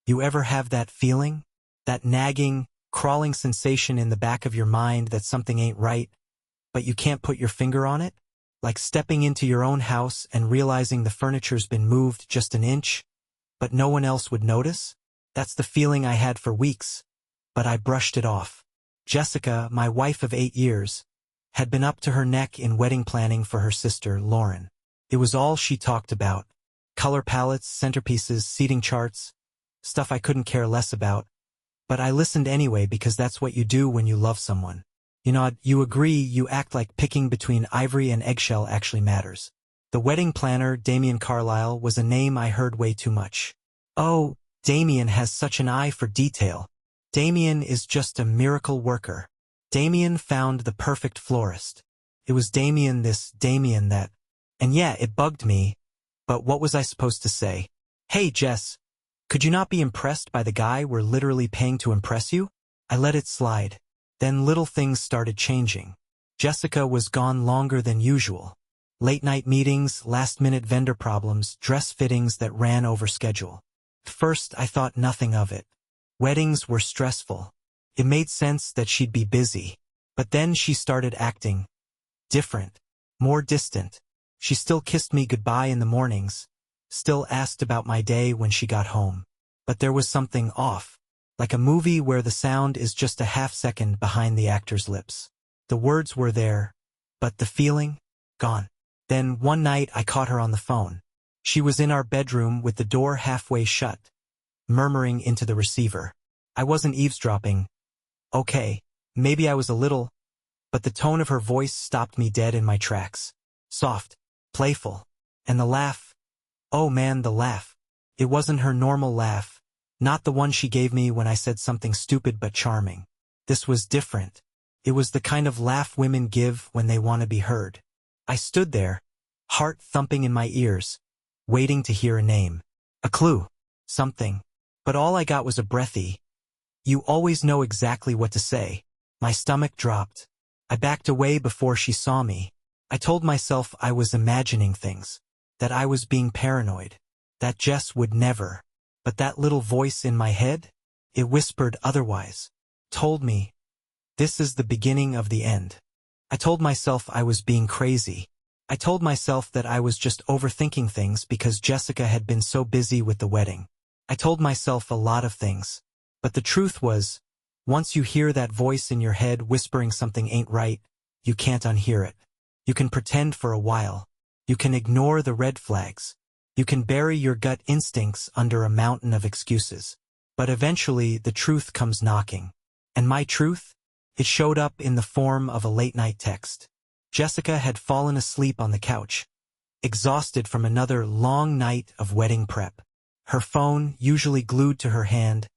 You ever have that feeling? That nagging, crawling sensation in the back of your mind that something ain't right, but you can't put your finger on it? Like stepping into your own house and realizing the furniture's been moved just an inch, but no one else would notice? That's the feeling I had for weeks, but I brushed it off. Jessica, my wife of 8 years, had been up to her neck in wedding planning for her sister, Lauren. It was all she talked about. Color palettes, centerpieces, seating charts, stuff I couldn't care less about. But I listened anyway because that's what you do when you love someone. You nod, you agree, you act like picking between ivory and eggshell actually matters. The wedding planner, Damien Carlisle, was a name I heard way too much. Oh, Damien has such an eye for detail. Damien is just a miracle worker. Damien found the perfect florist. It was Damien this, Damien that. And yeah, it bugged me. But what was I supposed to say? Hey, Jess, could you not be impressed by the guy we're literally paying to impress you? I let it slide. Then little things started changing. Jessica was gone longer than usual. Late-night meetings, last-minute vendor problems, dress fittings that ran over schedule. At first, I thought nothing of it. Weddings were stressful. It made sense that she'd be busy. But then she started acting different, more distant. She still kissed me goodbye in the mornings, still asked about my day when she got home. But there was something off, like a movie where the sound is just a half-second behind the actor's lips. The words were there, but the feeling? Gone. Then one night I caught her on the phone. She was in our bedroom with the door halfway shut, murmuring into the receiver. I wasn't eavesdropping. Okay, maybe I was a little, but the tone of her voice stopped me dead in my tracks. Soft, playful, and the laugh. Oh man, the laugh. It wasn't her normal laugh, not the one she gave me when I said something stupid but charming. This was different. It was the kind of laugh women give when they want to be heard. I stood there, heart thumping in my ears, waiting to hear a name. A clue. Something. But all I got was a breathy, "You always know exactly what to say." My stomach dropped. I backed away before she saw me. I told myself I was imagining things, that I was being paranoid, that Jess would never. But that little voice in my head, it whispered otherwise, told me, this is the beginning of the end. I told myself I was being crazy. I told myself that I was just overthinking things because Jessica had been so busy with the wedding. I told myself a lot of things. But the truth was, once you hear that voice in your head whispering something ain't right, you can't unhear it. You can pretend for a while. You can ignore the red flags. You can bury your gut instincts under a mountain of excuses. But eventually the truth comes knocking. And my truth? It showed up in the form of a late-night text. Jessica had fallen asleep on the couch, exhausted from another long night of wedding prep. Her phone, usually glued to her hand,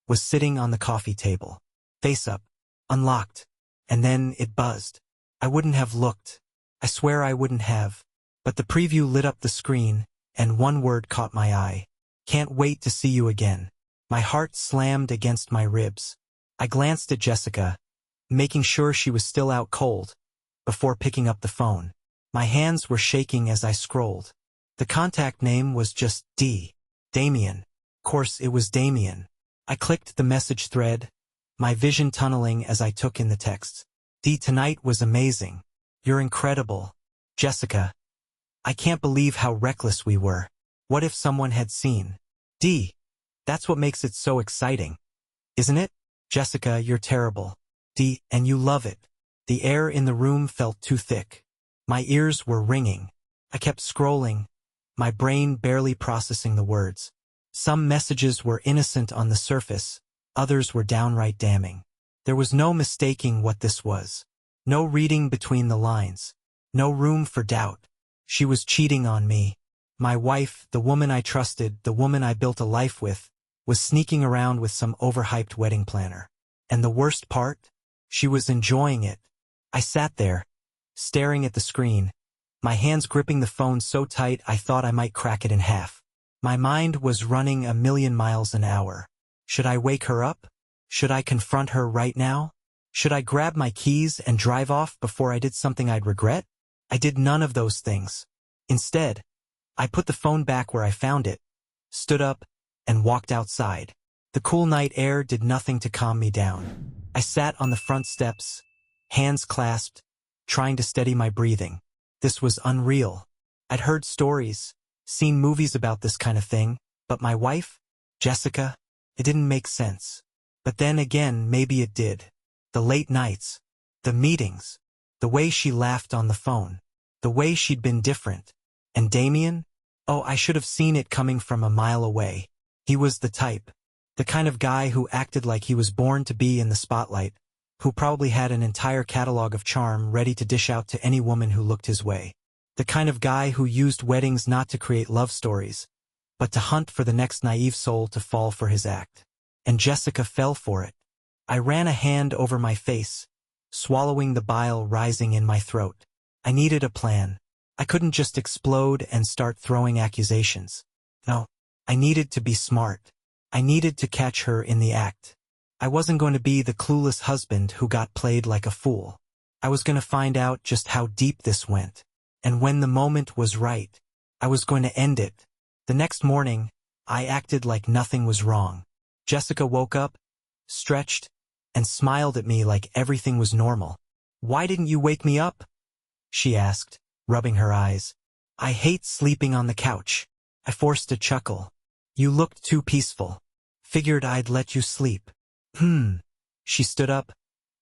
was sitting on the coffee table, face up, unlocked, and then it buzzed. I wouldn't have looked. I swear I wouldn't have. But the preview lit up the screen, and one word caught my eye. Can't wait to see you again. My heart slammed against my ribs. I glanced at Jessica, making sure she was still out cold, before picking up the phone. My hands were shaking as I scrolled. The contact name was just Damien. Of course, it was Damien. I clicked the message thread, my vision tunneling as I took in the text. Tonight was amazing. You're incredible. Jessica. I can't believe how reckless we were. What if someone had seen? That's what makes it so exciting. Isn't it? Jessica, you're terrible. And you love it. The air in the room felt too thick. My ears were ringing. I kept scrolling, my brain barely processing the words. Some messages were innocent on the surface, others were downright damning. There was no mistaking what this was. No reading between the lines. No room for doubt. She was cheating on me. My wife, the woman I trusted, the woman I built a life with, was sneaking around with some overhyped wedding planner. And the worst part? She was enjoying it. I sat there, staring at the screen, my hands gripping the phone so tight I thought I might crack it in half. My mind was running a million miles an hour. Should I wake her up? Should I confront her right now? Should I grab my keys and drive off before I did something I'd regret? I did none of those things. Instead, I put the phone back where I found it, stood up, and walked outside. The cool night air did nothing to calm me down. I sat on the front steps, hands clasped, trying to steady my breathing. This was unreal. I'd heard stories, seen movies about this kind of thing, but my wife, Jessica, it didn't make sense. But then again, maybe it did. The late nights, the meetings, the way she laughed on the phone, the way she'd been different. And Damien? Oh, I should have seen it coming from a mile away. He was the type. The kind of guy who acted like he was born to be in the spotlight, who probably had an entire catalog of charm ready to dish out to any woman who looked his way. The kind of guy who used weddings not to create love stories, but to hunt for the next naive soul to fall for his act. And Jessica fell for it. I ran a hand over my face, swallowing the bile rising in my throat. I needed a plan. I couldn't just explode and start throwing accusations. No, I needed to be smart. I needed to catch her in the act. I wasn't going to be the clueless husband who got played like a fool. I was going to find out just how deep this went. And when the moment was right, I was going to end it. The next morning, I acted like nothing was wrong. Jessica woke up, stretched, and smiled at me like everything was normal. "Why didn't you wake me up?" she asked, rubbing her eyes. "I hate sleeping on the couch." I forced a chuckle. "You looked too peaceful. Figured I'd let you sleep." She stood up,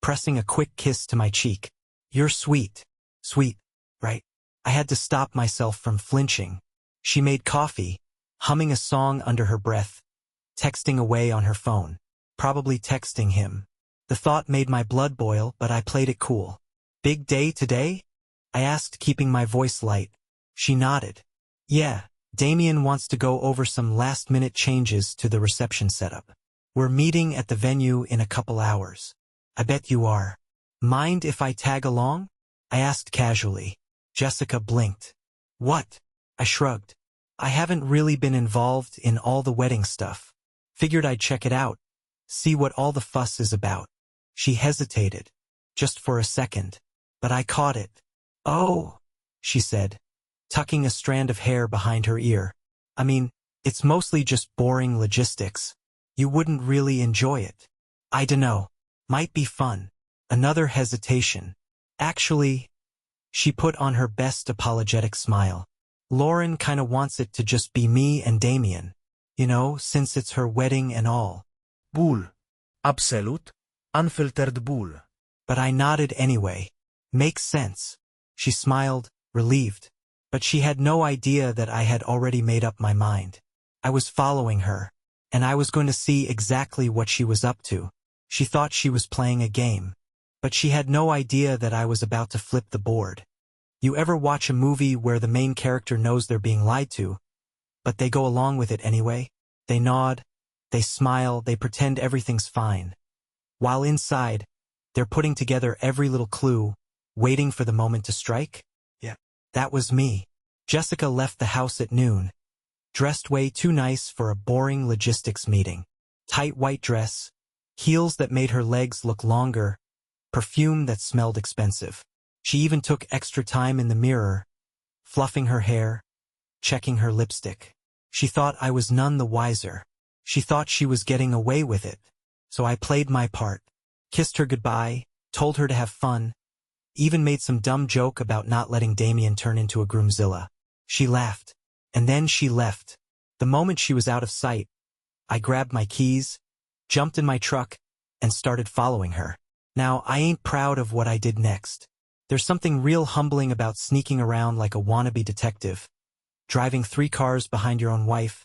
pressing a quick kiss to my cheek. "You're sweet." Sweet, right? I had to stop myself from flinching. She made coffee, humming a song under her breath, texting away on her phone. Probably texting him. The thought made my blood boil, but I played it cool. "Big day today?" I asked, keeping my voice light. She nodded. "Yeah, Damien wants to go over some last-minute changes to the reception setup. We're meeting at the venue in a couple hours." "I bet you are. Mind if I tag along?" I asked casually. Jessica blinked. "What?" I shrugged. "I haven't really been involved in all the wedding stuff. Figured I'd check it out, see what all the fuss is about." She hesitated, just for a second, but I caught it. "Oh," she said, tucking a strand of hair behind her ear. "I mean, it's mostly just boring logistics. You wouldn't really enjoy it." "I dunno. Might be fun." Another hesitation. "Actually," she put on her best apologetic smile, "Lauren kinda wants it to just be me and Damien. You know, since it's her wedding and all." Bull. Absolute, unfiltered bull. But I nodded anyway. "Makes sense." She smiled, relieved. But she had no idea that I had already made up my mind. I was following her, and I was going to see exactly what she was up to. She thought she was playing a game. But she had no idea that I was about to flip the board. You ever watch a movie where the main character knows they're being lied to, but they go along with it anyway? They nod, they smile, they pretend everything's fine. While inside, they're putting together every little clue, waiting for the moment to strike? Yeah, that was me. Jessica left the house at noon, dressed way too nice for a boring logistics meeting. Tight white dress, heels that made her legs look longer, perfume that smelled expensive. She even took extra time in the mirror, fluffing her hair, checking her lipstick. She thought I was none the wiser. She thought she was getting away with it. So I played my part, kissed her goodbye, told her to have fun, even made some dumb joke about not letting Damien turn into a groomzilla. She laughed, and then she left. The moment she was out of sight, I grabbed my keys, jumped in my truck, and started following her. Now, I ain't proud of what I did next. There's something real humbling about sneaking around like a wannabe detective, driving 3 cars behind your own wife,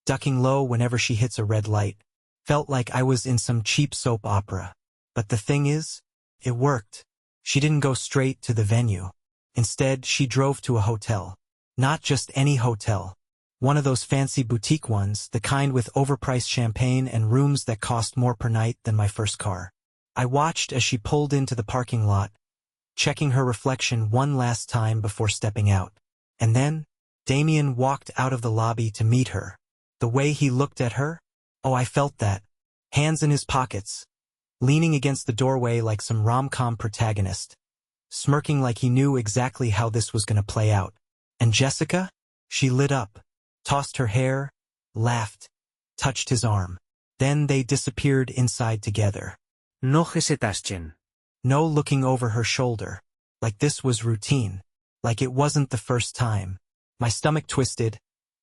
ducking low whenever she hits a red light. Felt like I was in some cheap soap opera. But the thing is, it worked. She didn't go straight to the venue. Instead, she drove to a hotel. Not just any hotel. One of those fancy boutique ones, the kind with overpriced champagne and rooms that cost more per night than my first car. I watched as she pulled into the parking lot, checking her reflection one last time before stepping out. And then, Damien walked out of the lobby to meet her. The way he looked at her? Oh, I felt that. Hands in his pockets, leaning against the doorway like some rom-com protagonist, smirking like he knew exactly how this was going to play out. And Jessica? She lit up, tossed her hair, laughed, touched his arm. Then they disappeared inside together. No hesitación. No looking over her shoulder. Like this was routine. Like it wasn't the first time. My stomach twisted,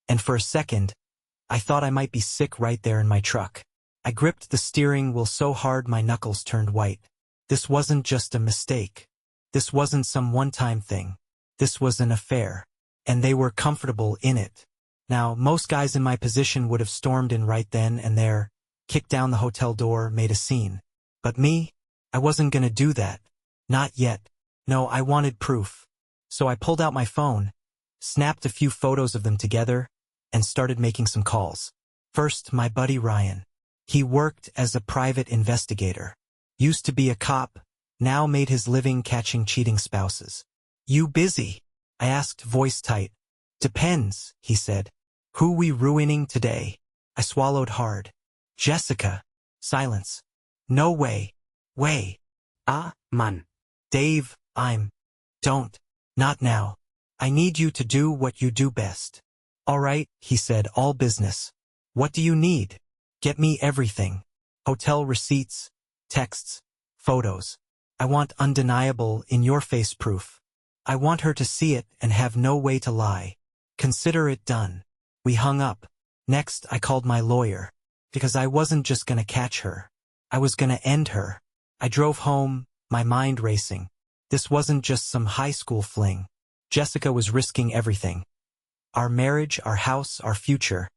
and for a second, I thought I might be sick right there in my truck. I gripped the steering wheel so hard my knuckles turned white. This wasn't just a mistake. This wasn't some one-time thing. This was an affair. And they were comfortable in it. Now, most guys in my position would have stormed in right then and there, kicked down the hotel door, made a scene. But me? I wasn't gonna do that. Not yet. No, I wanted proof. So I pulled out my phone, snapped a few photos of them together, and started making some calls. First, my buddy Ryan. He worked as a private investigator. Used to be a cop, now made his living catching cheating spouses. You busy? I asked, voice tight. Depends, he said. Who we ruining today? I swallowed hard. Jessica. Silence. No way. Way. Man. Dave, Don't. Not now. I need you to do what you do best. All right, he said, all business. What do you need? Get me everything. Hotel receipts, texts, photos. I want undeniable, in-your-face proof. I want her to see it and have no way to lie. Consider it done. We hung up. Next, I called my lawyer. Because I wasn't just gonna catch her. I was gonna end her. I drove home, my mind racing. This wasn't just some high school fling. Jessica was risking everything. Our marriage, our house, our future.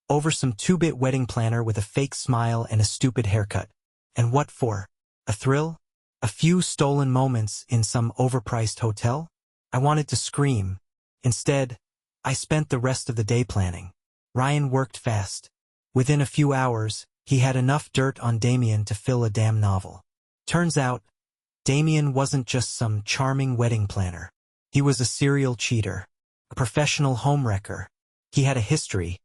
Over some 2-bit wedding planner with a fake smile and a stupid haircut. And what for? A thrill? A few stolen moments in some overpriced hotel? I wanted to scream. Instead, I spent the rest of the day planning. Ryan worked fast. Within a few hours, he had enough dirt on Damien to fill a damn novel. Turns out, Damien wasn't just some charming wedding planner. He was a serial cheater, a professional homewrecker. He had a history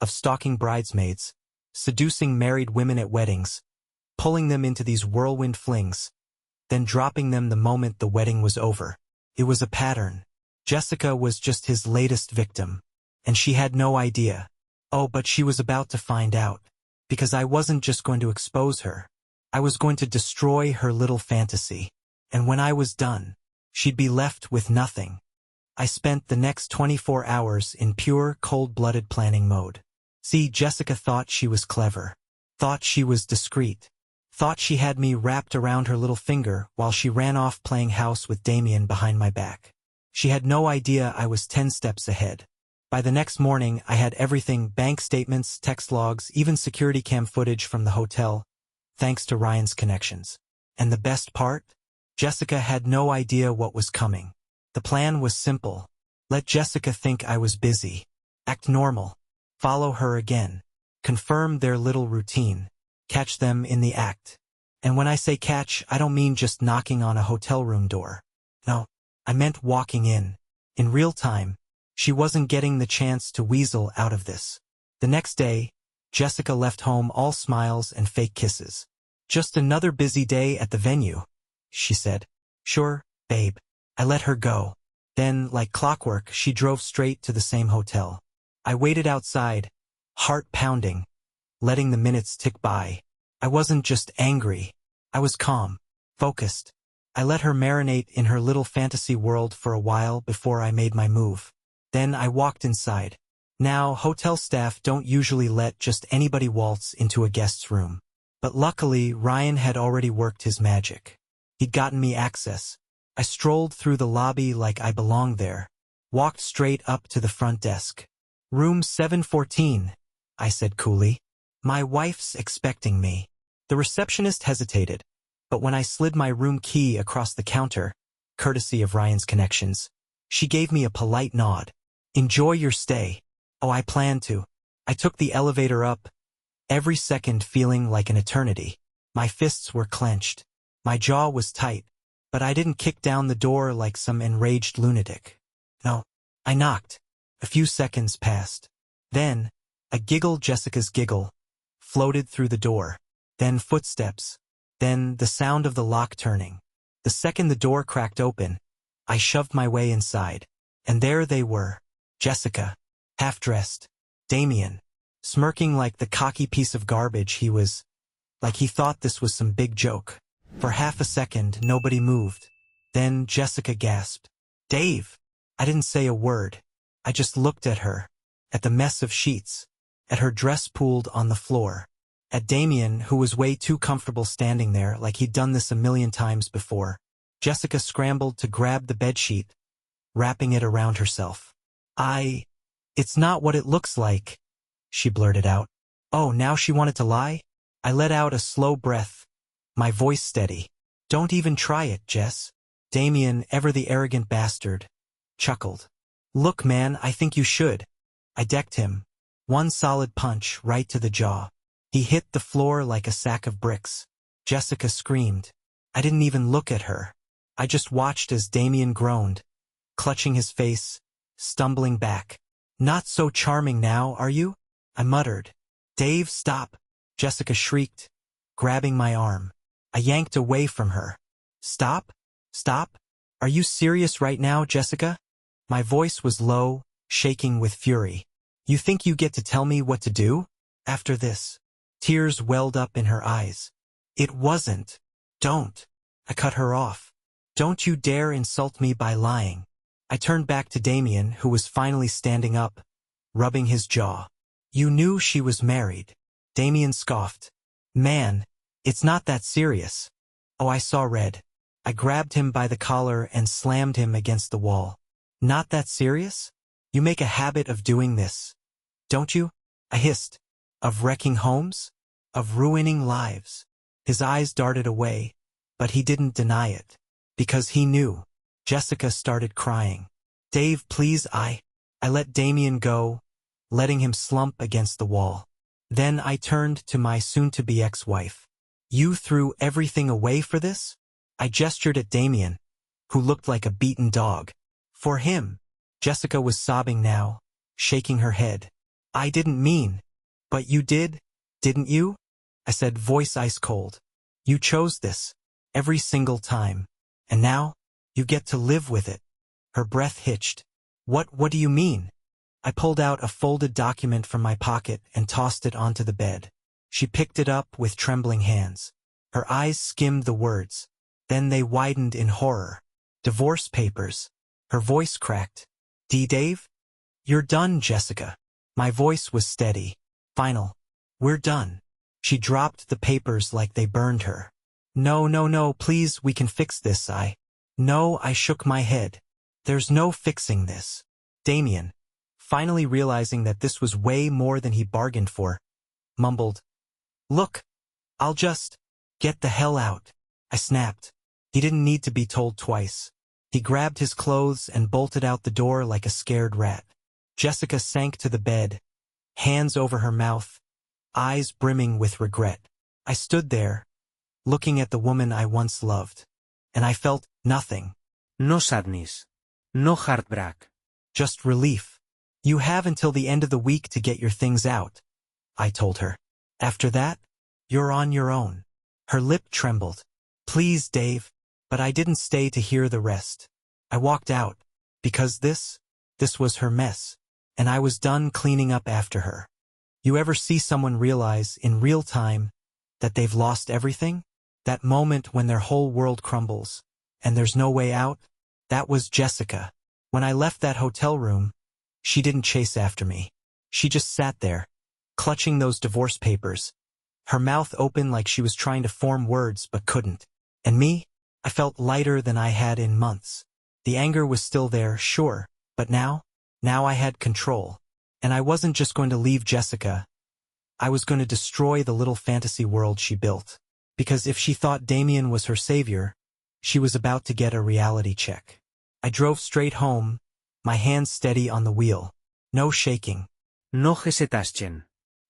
of stalking bridesmaids, seducing married women at weddings, pulling them into these whirlwind flings, then dropping them the moment the wedding was over. It was a pattern. Jessica was just his latest victim, and she had no idea. Oh, but she was about to find out, because I wasn't just going to expose her. I was going to destroy her little fantasy, and when I was done, she'd be left with nothing. I spent the next 24 hours in pure, cold-blooded planning mode. See, Jessica thought she was clever, thought she was discreet, thought she had me wrapped around her little finger while she ran off playing house with Damien behind my back. She had no idea I was 10 steps ahead. By the next morning, I had everything: bank statements, text logs, even security cam footage from the hotel, thanks to Ryan's connections. And the best part? Jessica had no idea what was coming. The plan was simple. Let Jessica think I was busy. Act normal. Follow her again. Confirm their little routine. Catch them in the act. And when I say catch, I don't mean just knocking on a hotel room door. No, I meant walking in real time. She wasn't getting the chance to weasel out of this. The next day, Jessica left home all smiles and fake kisses. Just another busy day at the venue, she said. Sure, babe. I let her go. Then, like clockwork, she drove straight to the same hotel. I waited outside, heart pounding, letting the minutes tick by. I wasn't just angry. I was calm, focused. I let her marinate in her little fantasy world for a while before I made my move. Then I walked inside. Now, hotel staff don't usually let just anybody waltz into a guest's room. But luckily, Ryan had already worked his magic. He'd gotten me access. I strolled through the lobby like I belonged there, walked straight up to the front desk. Room 714, I said coolly. My wife's expecting me. The receptionist hesitated, but when I slid my room key across the counter, courtesy of Ryan's connections, she gave me a polite nod. Enjoy your stay. Oh, I plan to. I took the elevator up, every second feeling like an eternity. My fists were clenched. My jaw was tight, but I didn't kick down the door like some enraged lunatic. No, I knocked. A few seconds passed. Then, a giggle, Jessica's giggle, floated through the door. Then footsteps. Then the sound of the lock turning. The second the door cracked open, I shoved my way inside. And there they were. Jessica, half-dressed. Damien, smirking like the cocky piece of garbage he was, like he thought this was some big joke. For half a second, nobody moved. Then Jessica gasped. "Dave!" I didn't say a word. I just looked at her, at the mess of sheets, at her dress pooled on the floor, at Damien, who was way too comfortable standing there like he'd done this a million times before. Jessica scrambled to grab the bedsheet, wrapping it around herself. It's not what it looks like," she blurted out. Oh, now she wanted to lie? I let out a slow breath, my voice steady. "Don't even try it, Jess." Damien, ever the arrogant bastard, chuckled. "Look, man, I think you should." I decked him. One solid punch right to the jaw. He hit the floor like a sack of bricks. Jessica screamed. I didn't even look at her. I just watched as Damien groaned, clutching his face, stumbling back. "Not so charming now, are you?" I muttered. "Dave, stop!" Jessica shrieked, grabbing my arm. I yanked away from her. "Stop? Stop? Are you serious right now, Jessica?" My voice was low, shaking with fury. "You think you get to tell me what to do? After this?" Tears welled up in her eyes. "It wasn't. Don't." I cut her off. "Don't you dare insult me by lying." I turned back to Damien, who was finally standing up, rubbing his jaw. "You knew she was married." Damien scoffed. "Man, it's not that serious." Oh, I saw red. I grabbed him by the collar and slammed him against the wall. "Not that serious? You make a habit of doing this, don't you?" I hissed. "Of wrecking homes? Of ruining lives?" His eyes darted away, but he didn't deny it. Because he knew. Jessica started crying. "Dave, please, I let Damien go, letting him slump against the wall. Then I turned to my soon-to-be ex-wife. "You threw everything away for this?" I gestured at Damien, who looked like a beaten dog. "For him." Jessica was sobbing now, shaking her head. "I didn't mean." "But you did, didn't you?" I said, voice ice cold. "You chose this, every single time. And now, you get to live with it." Her breath hitched. What do you mean?" I pulled out a folded document from my pocket and tossed it onto the bed. She picked it up with trembling hands. Her eyes skimmed the words. Then they widened in horror. "Divorce papers." Her voice cracked. "Dave? You're done, Jessica." My voice was steady. Final. "We're done." She dropped the papers like they burned her. No, please, we can fix this, No, I shook my head. "There's no fixing this." Damien, finally realizing that this was way more than he bargained for, mumbled, "Look, I'll just get the hell out." I snapped. He didn't need to be told twice. He grabbed his clothes and bolted out the door like a scared rat. Jessica sank to the bed, hands over her mouth, eyes brimming with regret. I stood there, looking at the woman I once loved, and I felt nothing. No sadness. No heartbreak. Just relief. "You have until the end of the week to get your things out," I told her. "After that, you're on your own." Her lip trembled. "Please, Dave." But I didn't stay to hear the rest. I walked out, because this was her mess, and I was done cleaning up after her. You ever see someone realize, in real time, that they've lost everything? That moment when their whole world crumbles, and there's no way out? That was Jessica. When I left that hotel room, she didn't chase after me. She just sat there, clutching those divorce papers, her mouth open like she was trying to form words but couldn't. And me? I felt lighter than I had in months. The anger was still there, sure, but now I had control. And I wasn't just going to leave Jessica. I was going to destroy the little fantasy world she built. Because if she thought Damien was her savior, she was about to get a reality check. I drove straight home, my hands steady on the wheel. No shaking. No hesitation.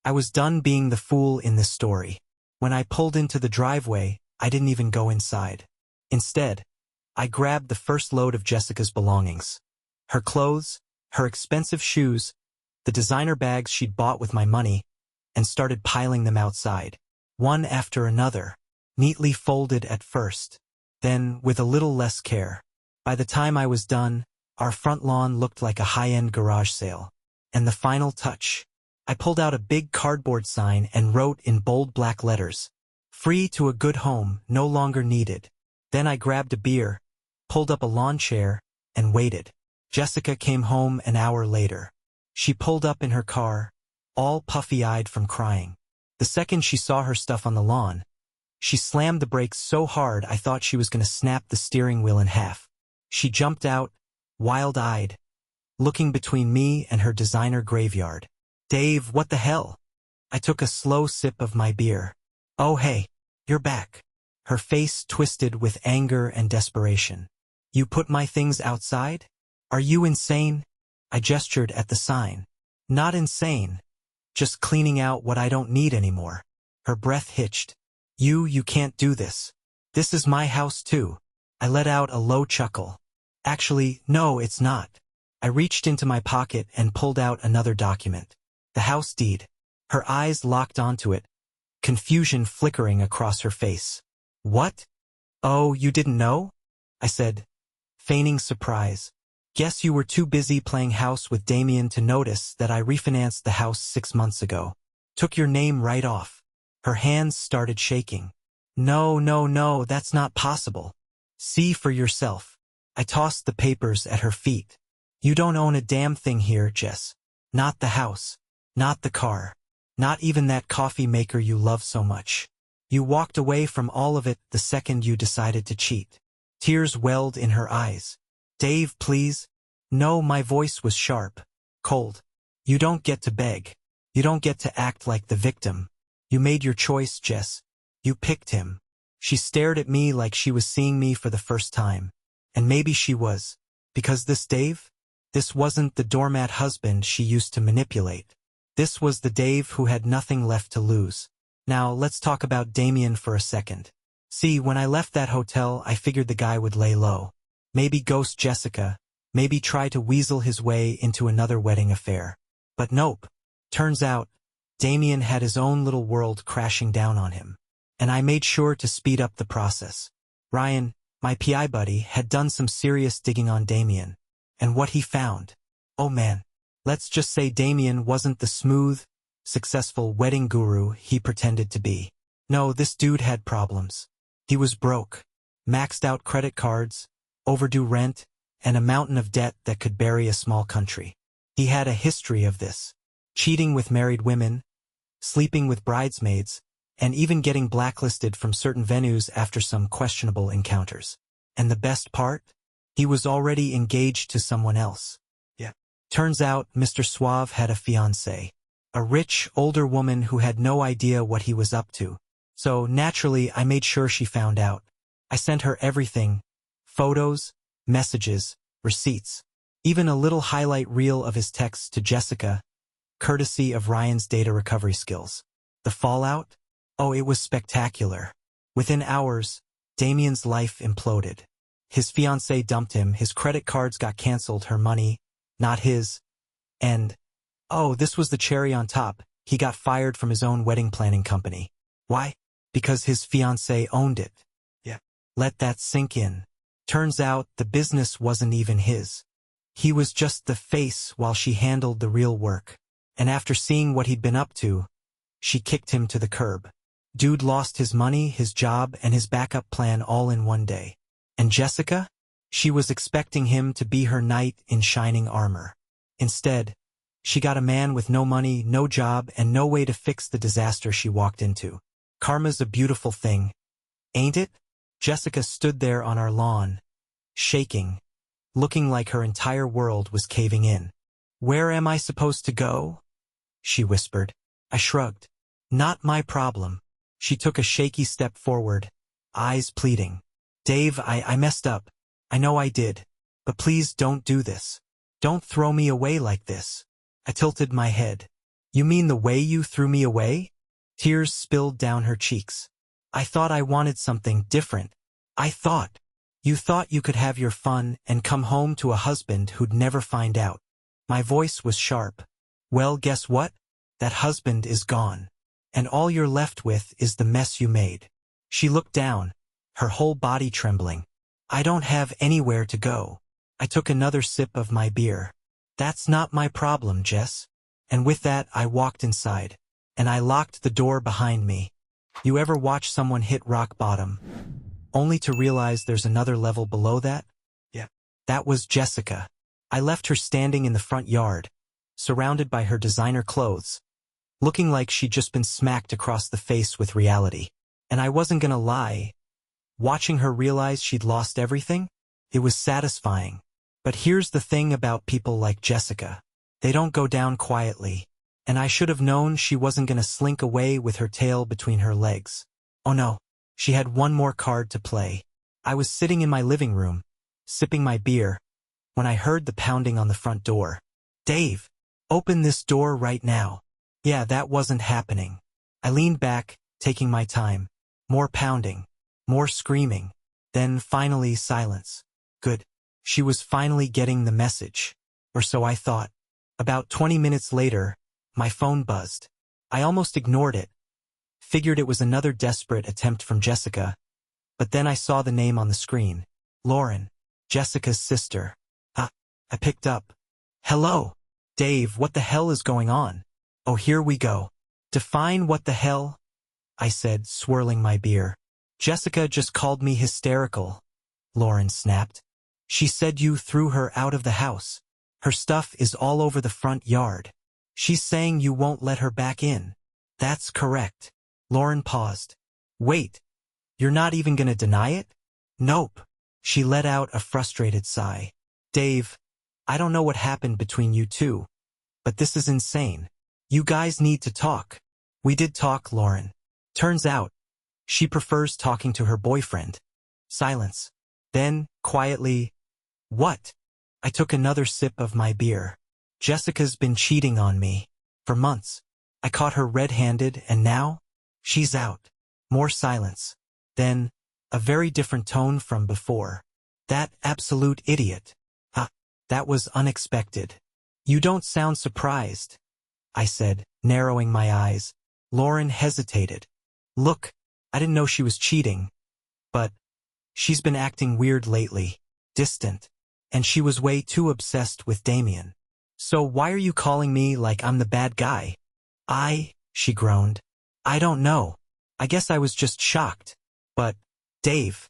I was done being the fool in this story. When I pulled into the driveway, I didn't even go inside. Instead, I grabbed the first load of Jessica's belongings. Her clothes, her expensive shoes, the designer bags she'd bought with my money, and started piling them outside. One after another, neatly folded at first, then with a little less care. By the time I was done, our front lawn looked like a high-end garage sale. And the final touch, I pulled out a big cardboard sign and wrote in bold black letters, "Free to a good home, no longer needed." Then I grabbed a beer, pulled up a lawn chair, and waited. Jessica came home an hour later. She pulled up in her car, all puffy-eyed from crying. The second she saw her stuff on the lawn, she slammed the brakes so hard I thought she was going to snap the steering wheel in half. She jumped out, wild-eyed, looking between me and her designer graveyard. "Dave, what the hell?" I took a slow sip of my beer. "Oh hey, you're back." Her face twisted with anger and desperation. "You put my things outside? Are you insane?" I gestured at the sign. "Not insane. Just cleaning out what I don't need anymore." Her breath hitched. You can't do this. This is my house too." I let out a low chuckle. "Actually, no, it's not." I reached into my pocket and pulled out another document. The house deed. Her eyes locked onto it, confusion flickering across her face. "What? Oh, you didn't know?" I said, feigning surprise. "Guess you were too busy playing house with Damien to notice that I refinanced the house 6 months ago. Took your name right off." Her hands started shaking. No, that's not possible. "See for yourself." I tossed the papers at her feet. "You don't own a damn thing here, Jess. Not the house. Not the car. Not even that coffee maker you love so much. You walked away from all of it the second you decided to cheat." Tears welled in her eyes. "Dave, please." No, my voice was sharp, cold. "You don't get to beg. You don't get to act like the victim. You made your choice, Jess. You picked him." She stared at me like she was seeing me for the first time. And maybe she was. Because this Dave? This wasn't the doormat husband she used to manipulate. This was the Dave who had nothing left to lose. Now, let's talk about Damien for a second. See, when I left that hotel, I figured the guy would lay low. Maybe ghost Jessica. Maybe try to weasel his way into another wedding affair. But nope. Turns out, Damien had his own little world crashing down on him. And I made sure to speed up the process. Ryan, my PI buddy, had done some serious digging on Damien. And what he found. Oh man. Let's just say Damien wasn't the smooth, successful wedding guru he pretended to be. No, this dude had problems. He was broke. Maxed out credit cards, overdue rent, and a mountain of debt that could bury a small country. He had a history of this. Cheating with married women, sleeping with bridesmaids, and even getting blacklisted from certain venues after some questionable encounters. And the best part? He was already engaged to someone else. Turns out Mr. Suave had a fiancée. A rich, older woman who had no idea what he was up to. So, naturally, I made sure she found out. I sent her everything. Photos, messages, receipts. Even a little highlight reel of his texts to Jessica, courtesy of Ryan's data recovery skills. The fallout? Oh, it was spectacular. Within hours, Damien's life imploded. His fiancée dumped him, his credit cards got canceled, her money, not his. And, oh, this was the cherry on top, he got fired from his own wedding planning company. Why? Because his fiancée owned it. Let that sink in. Turns out the business wasn't even his. He was just the face while she handled the real work. And after seeing what he'd been up to, she kicked him to the curb. Dude lost his money, his job, and his backup plan all in one day. And Jessica? She was expecting him to be her knight in shining armor. Instead, she got a man with no money, no job, and no way to fix the disaster she walked into. Karma's a beautiful thing, ain't it? Jessica stood there on our lawn, shaking, looking like her entire world was caving in. "Where am I supposed to go?" she whispered. I shrugged. "Not my problem." She took a shaky step forward, eyes pleading. "Dave, I messed up. I know I did. But please don't do this. Don't throw me away like this." I tilted my head. "You mean the way you threw me away?" Tears spilled down her cheeks. "I thought I wanted something different. You thought you could have your fun and come home to a husband who'd never find out." My voice was sharp. "Well, guess what? That husband is gone. And all you're left with is the mess you made." She looked down, her whole body trembling. "I don't have anywhere to go." I took another sip of my beer. "That's not my problem, Jess. And with that, I walked inside. And I locked the door behind me. You ever watch someone hit rock bottom, only to realize there's another level below that? Yeah. That was Jessica. I left her standing in the front yard, surrounded by her designer clothes, looking like she'd just been smacked across the face with reality. And I wasn't gonna lie, watching her realize she'd lost everything, it was satisfying. But here's the thing about people like Jessica. They don't go down quietly. And I should have known she wasn't gonna slink away with her tail between her legs. Oh no, she had one more card to play. I was sitting in my living room, sipping my beer, when I heard the pounding on the front door. Dave, open this door right now. Yeah, that wasn't happening. I leaned back, taking my time. More pounding, more screaming, then finally silence. Good. She was finally getting the message. Or so I thought. About 20 minutes later, my phone buzzed. I almost ignored it. Figured it was another desperate attempt from Jessica. But then I saw the name on the screen. Lauren, Jessica's sister. I picked up. Hello. Dave, what the hell is going on? Oh, here we go. Define what the hell? I said, swirling my beer. Jessica just called me hysterical. Lauren snapped. She said you threw her out of the house. Her stuff is all over the front yard. She's saying you won't let her back in. That's correct. Lauren paused. Wait, you're not even gonna deny it? Nope. She let out a frustrated sigh. Dave, I don't know what happened between you two, but this is insane. You guys need to talk. We did talk, Lauren. Turns out, she prefers talking to her boyfriend. Silence. Then, quietly, what? I took another sip of my beer. Jessica's been cheating on me. For months. I caught her red-handed and now? She's out. More silence. Then, a very different tone from before. That absolute idiot. That was unexpected. You don't sound surprised, I said, narrowing my eyes. Lauren hesitated. Look, I didn't know she was cheating. But she's been acting weird lately. Distant. And she was way too obsessed with Damien. So why are you calling me like I'm the bad guy? She groaned. I don't know. I guess I was just shocked. But, Dave,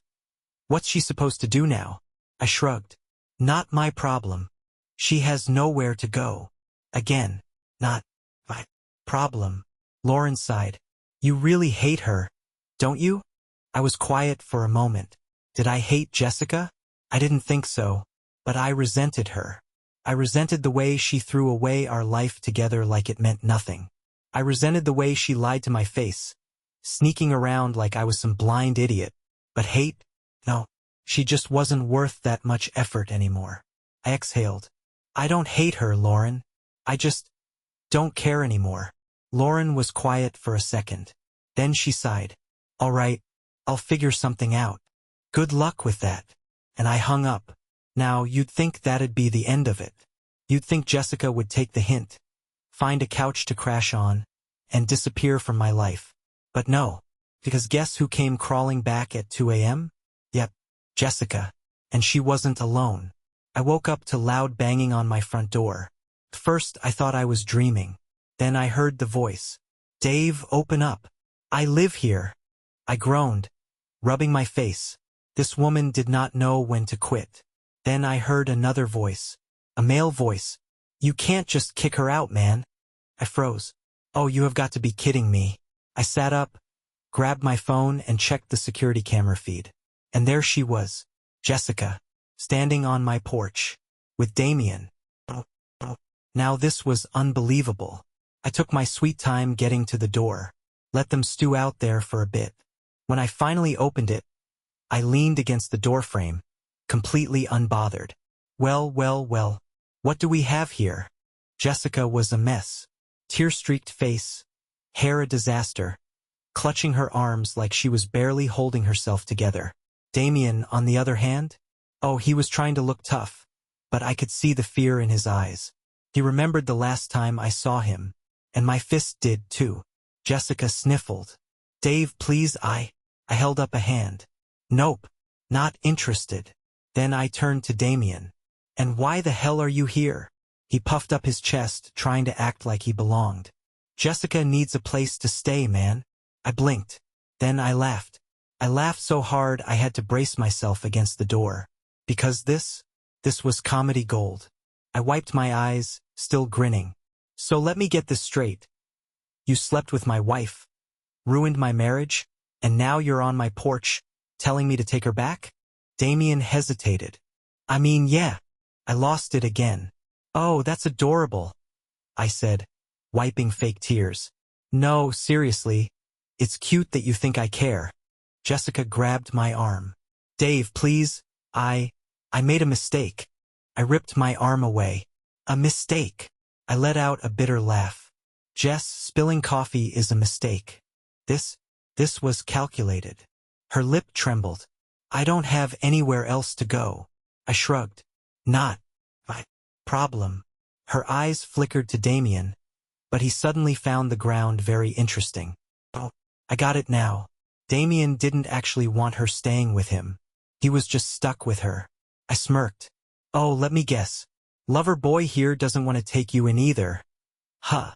what's she supposed to do now? I shrugged. Not my problem. She has nowhere to go. Again, not my problem. Lauren sighed. You really hate her, don't you? I was quiet for a moment. Did I hate Jessica? I didn't think so, but I resented her. I resented the way she threw away our life together like it meant nothing. I resented the way she lied to my face, sneaking around like I was some blind idiot. But hate? No, she just wasn't worth that much effort anymore. I exhaled. I don't hate her, Lauren. I just don't care anymore. Lauren was quiet for a second. Then she sighed. All right, I'll figure something out. Good luck with that. And I hung up. Now, you'd think that'd be the end of it. You'd think Jessica would take the hint, find a couch to crash on, and disappear from my life. But no, because guess who came crawling back at 2 a.m.? Yep, Jessica. And she wasn't alone. I woke up to loud banging on my front door. First, I thought I was dreaming. Then I heard the voice. Dave, open up. I live here. I groaned, rubbing my face. This woman did not know when to quit. Then I heard another voice. A male voice. You can't just kick her out, man. I froze. Oh, you have got to be kidding me. I sat up, grabbed my phone and checked the security camera feed. And there she was, Jessica, standing on my porch, with Damien. Now this was unbelievable. I took my sweet time getting to the door, let them stew out there for a bit. When I finally opened it, I leaned against the doorframe, completely unbothered. Well, what do we have here? Jessica was a mess. Tear-streaked face, hair a disaster, clutching her arms like she was barely holding herself together. Damien, on the other hand? Oh, he was trying to look tough, but I could see the fear in his eyes. He remembered the last time I saw him, and my fist did too. Jessica sniffled. Dave, please, I held up a hand. Nope, not interested. Then I turned to Damien. And why the hell are you here? He puffed up his chest, trying to act like he belonged. Jessica needs a place to stay, man. I blinked. Then I laughed. I laughed so hard I had to brace myself against the door. Because this was comedy gold. I wiped my eyes, still grinning. So let me get this straight. You slept with my wife, ruined my marriage, and now you're on my porch, telling me to take her back? Damien hesitated. I mean, yeah. I lost it again. Oh, that's adorable, I said, wiping fake tears. No, seriously. It's cute that you think I care. Jessica grabbed my arm. Dave, please. I made a mistake. I ripped my arm away. A mistake. I let out a bitter laugh. Jess, spilling coffee is a mistake. This was calculated. Her lip trembled. I don't have anywhere else to go. I shrugged. Not my problem. Her eyes flickered to Damien, but he suddenly found the ground very interesting. Oh, I got it now. Damien didn't actually want her staying with him. He was just stuck with her. I smirked. Oh, let me guess. Lover boy here doesn't want to take you in either. Huh.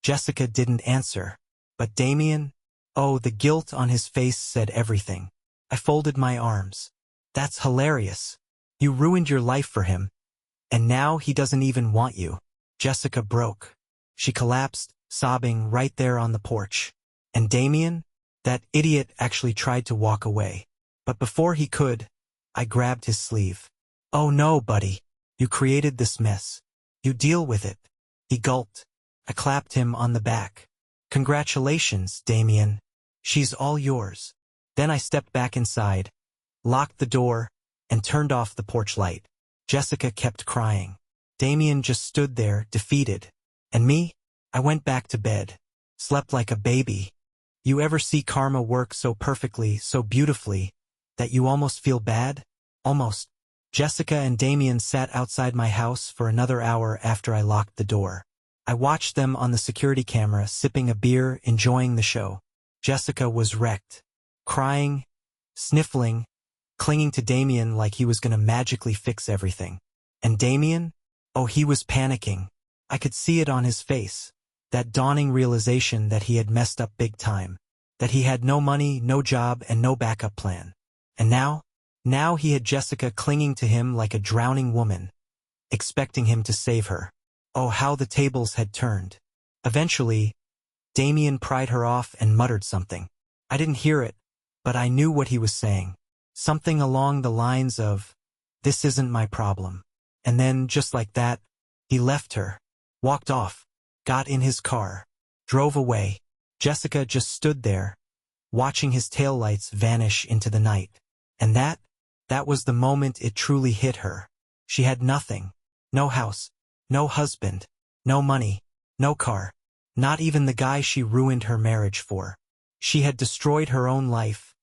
Jessica didn't answer. But Damien? Oh, the guilt on his face said everything. I folded my arms. That's hilarious. You ruined your life for him. And now he doesn't even want you. Jessica broke. She collapsed, sobbing right there on the porch. And Damien? That idiot actually tried to walk away. But before he could, I grabbed his sleeve. Oh no, buddy. You created this mess. You deal with it. He gulped. I clapped him on the back. Congratulations, Damien. She's all yours. Then I stepped back inside, locked the door, and turned off the porch light. Jessica kept crying. Damien just stood there, defeated. And me? I went back to bed. Slept like a baby. You ever see karma work so perfectly, so beautifully, that you almost feel bad? Almost. Jessica and Damien sat outside my house for another hour after I locked the door. I watched them on the security camera, sipping a beer, enjoying the show. Jessica was wrecked. Crying, sniffling, clinging to Damien like he was going to magically fix everything. And Damien? Oh, he was panicking. I could see it on his face. That dawning realization that he had messed up big time. That he had no money, no job, and no backup plan. And now? Now he had Jessica clinging to him like a drowning woman, expecting him to save her. Oh, how the tables had turned. Eventually, Damien pried her off and muttered something. I didn't hear it, but I knew what he was saying. Something along the lines of, "This isn't my problem." And then, just like that, he left her, walked off, got in his car, drove away. Jessica just stood there, watching his taillights vanish into the night. And that was the moment it truly hit her. She had nothing. No house, no husband, no money, no car, not even the guy she ruined her marriage for. She had destroyed her own life,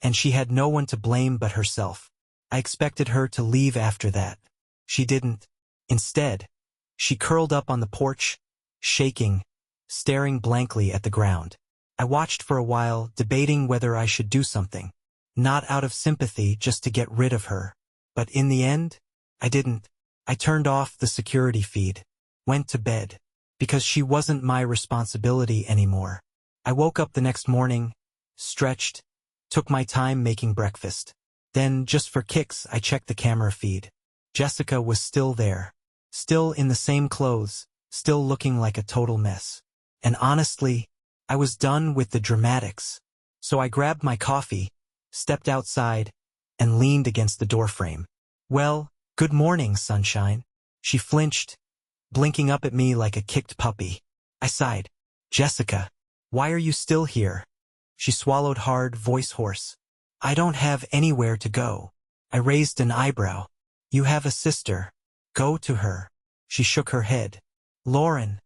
and she had no one to blame but herself. I expected her to leave after that. She didn't. Instead, she curled up on the porch, shaking, staring blankly at the ground. I watched for a while, debating whether I should do something. Not out of sympathy, just to get rid of her. But in the end, I didn't. I turned off the security feed, went to bed, because she wasn't my responsibility anymore. I woke up the next morning, stretched, took my time making breakfast. Then, just for kicks, I checked the camera feed. Jessica was still there. Still in the same clothes, still looking like a total mess. And honestly, I was done with the dramatics. So I grabbed my coffee, stepped outside, and leaned against the doorframe. Well, good morning, sunshine. She flinched, blinking up at me like a kicked puppy. I sighed. Jessica, why are you still here? She swallowed hard, voice hoarse. I don't have anywhere to go. I raised an eyebrow. You have a sister. Go to her. She shook her head. Lauren.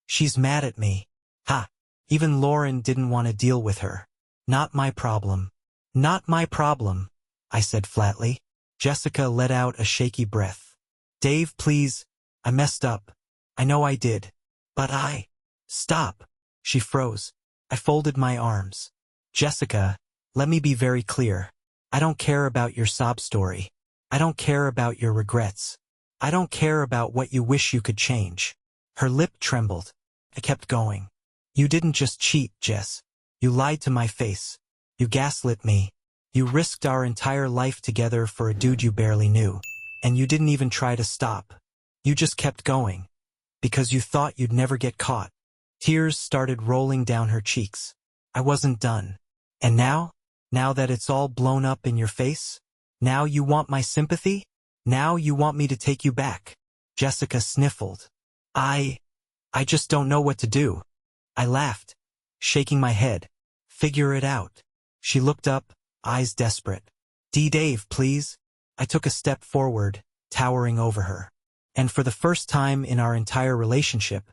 She's mad at me. Ha. Even Lauren didn't want to deal with her. Not my problem. Not my problem, I said flatly. Jessica let out a shaky breath. Dave, please. I messed up. I know I did. But Stop. She froze. I folded my arms. Jessica, let me be very clear. I don't care about your sob story. I don't care about your regrets. I don't care about what you wish you could change. Her lip trembled. I kept going. You didn't just cheat, Jess. You lied to my face. You gaslit me. You risked our entire life together for a dude you barely knew. And you didn't even try to stop. You just kept going. Because you thought you'd never get caught. Tears started rolling down her cheeks. I wasn't done. And now? Now that it's all blown up in your face? Now you want my sympathy? Now you want me to take you back? Jessica sniffled. I just don't know what to do. I laughed, shaking my head. Figure it out. She looked up, eyes desperate. Dave, please. I took a step forward, towering over her. And for the first time in our entire relationship,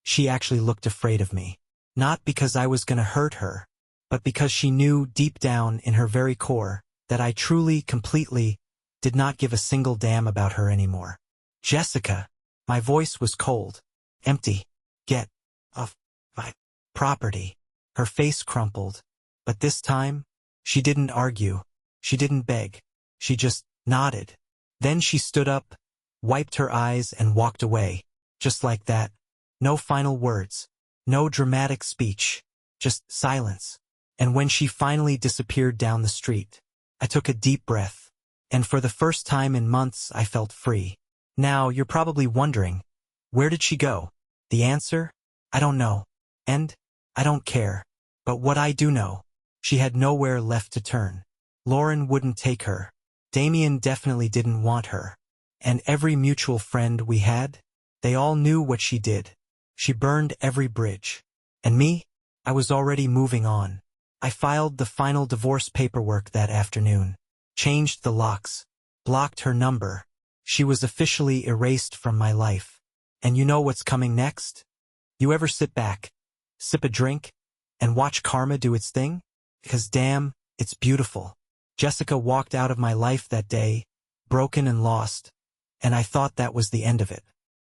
she actually looked afraid of me. Not because I was going to hurt her, but because she knew deep down in her very core that I truly, completely, did not give a single damn about her anymore. Jessica. My voice was cold, empty. Get off my property. Her face crumpled, but this time, she didn't argue. She didn't beg. She just nodded. Then she stood up, wiped her eyes and walked away. Just like that. No final words. No dramatic speech. Just silence. And when she finally disappeared down the street, I took a deep breath. And for the first time in months I felt free. Now, you're probably wondering, where did she go? The answer? I don't know. And I don't care. But what I do know, she had nowhere left to turn. Lauren wouldn't take her. Damien definitely didn't want her. And every mutual friend we had, they all knew what she did. She burned every bridge. And me? I was already moving on. I filed the final divorce paperwork that afternoon. Changed the locks. Blocked her number. She was officially erased from my life. And you know what's coming next? You ever sit back, sip a drink, and watch karma do its thing? Because damn, it's beautiful. Jessica walked out of my life that day, broken and lost, and I thought that was the end of it.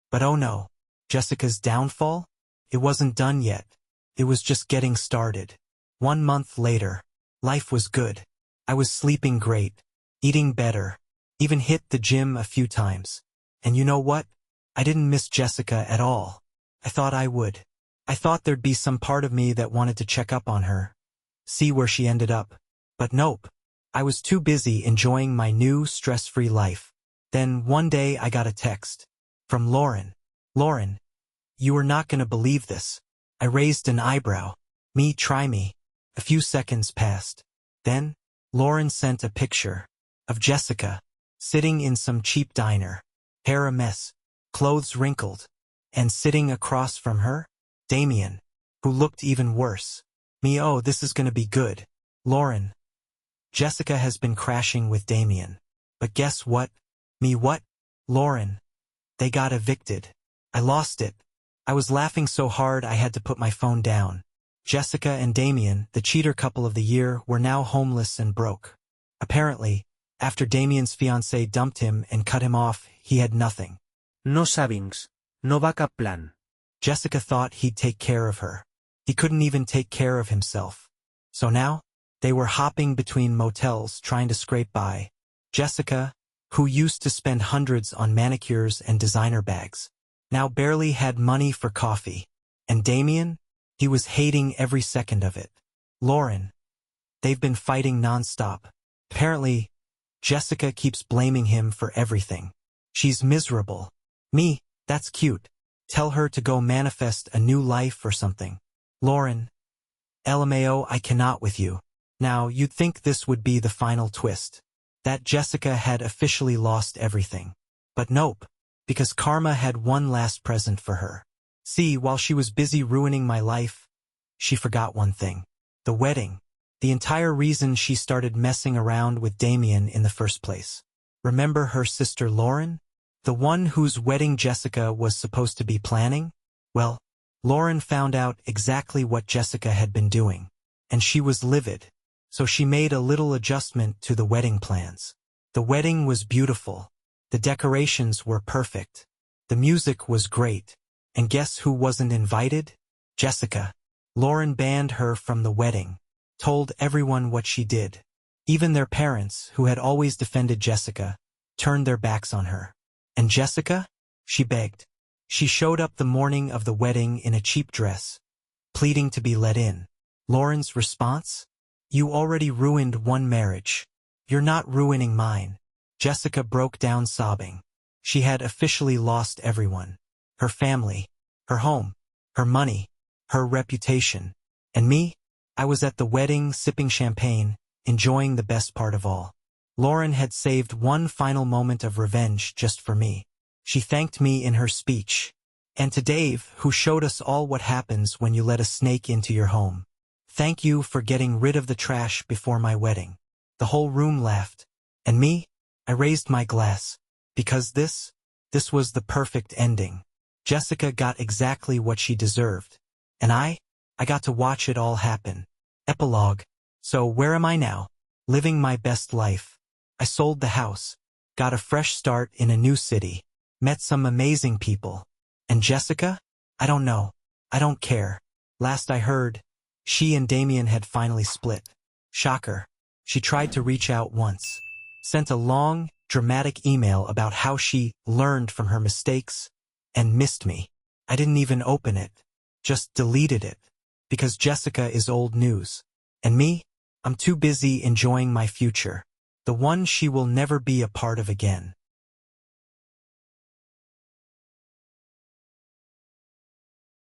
But oh no, Jessica's downfall? It wasn't done yet. It was just getting started. 1 month later, life was good. I was sleeping great, eating better, even hit the gym a few times. And you know what? I didn't miss Jessica at all. I thought I would. I thought there'd be some part of me that wanted to check up on her, see where she ended up. But nope. I was too busy enjoying my new stress-free life. Then one day I got a text from Lauren. Lauren, you are not going to believe this. I raised an eyebrow. Try me. A few seconds passed. Then, Lauren sent a picture of Jessica, sitting in some cheap diner, hair a mess, clothes wrinkled, and sitting across from her, Damien, who looked even worse. Oh, this is going to be good. Lauren. Jessica has been crashing with Damien. But guess what? What? Lauren. They got evicted. I lost it. I was laughing so hard I had to put my phone down. Jessica and Damien, the cheater couple of the year, were now homeless and broke. Apparently, after Damien's fiancée dumped him and cut him off, he had nothing. No savings. No backup plan. Jessica thought he'd take care of her. He couldn't even take care of himself. So now, they were hopping between motels trying to scrape by. Jessica, who used to spend hundreds on manicures and designer bags, now barely had money for coffee. And Damien? He was hating every second of it. Lauren. They've been fighting nonstop. Apparently, Jessica keeps blaming him for everything. She's miserable. That's cute. Tell her to go manifest a new life or something. Lauren. LMAO, I cannot with you. Now, you'd think this would be the final twist. That Jessica had officially lost everything. But nope, because karma had one last present for her. See, while she was busy ruining my life, she forgot one thing. The wedding. The entire reason she started messing around with Damien in the first place. Remember her sister Lauren? The one whose wedding Jessica was supposed to be planning? Well, Lauren found out exactly what Jessica had been doing. And she was livid. So she made a little adjustment to the wedding plans. The wedding was beautiful. The decorations were perfect. The music was great. And guess who wasn't invited? Jessica. Lauren banned her from the wedding. Told everyone what she did. Even their parents, who had always defended Jessica, turned their backs on her. And Jessica? She begged. She showed up the morning of the wedding in a cheap dress, pleading to be let in. Lauren's response? You already ruined one marriage. You're not ruining mine. Jessica broke down sobbing. She had officially lost everyone. Her family, her home, her money, her reputation. And me? I was at the wedding sipping champagne, enjoying the best part of all. Lauren had saved one final moment of revenge just for me. She thanked me in her speech. And to Dave, who showed us all what happens when you let a snake into your home. Thank you for getting rid of the trash before my wedding. The whole room laughed. And me? I raised my glass. Because this was the perfect ending. Jessica got exactly what she deserved. And I got to watch it all happen. Epilogue. So where am I now? Living my best life. I sold the house, got a fresh start in a new city, met some amazing people. And Jessica? I don't know. I don't care. Last I heard, she and Damien had finally split. Shocker. She tried to reach out once. Sent a long, dramatic email about how she learned from her mistakes and missed me. I didn't even open it. Just deleted it. Because Jessica is old news. And me? I'm too busy enjoying my future. The one she will never be a part of again.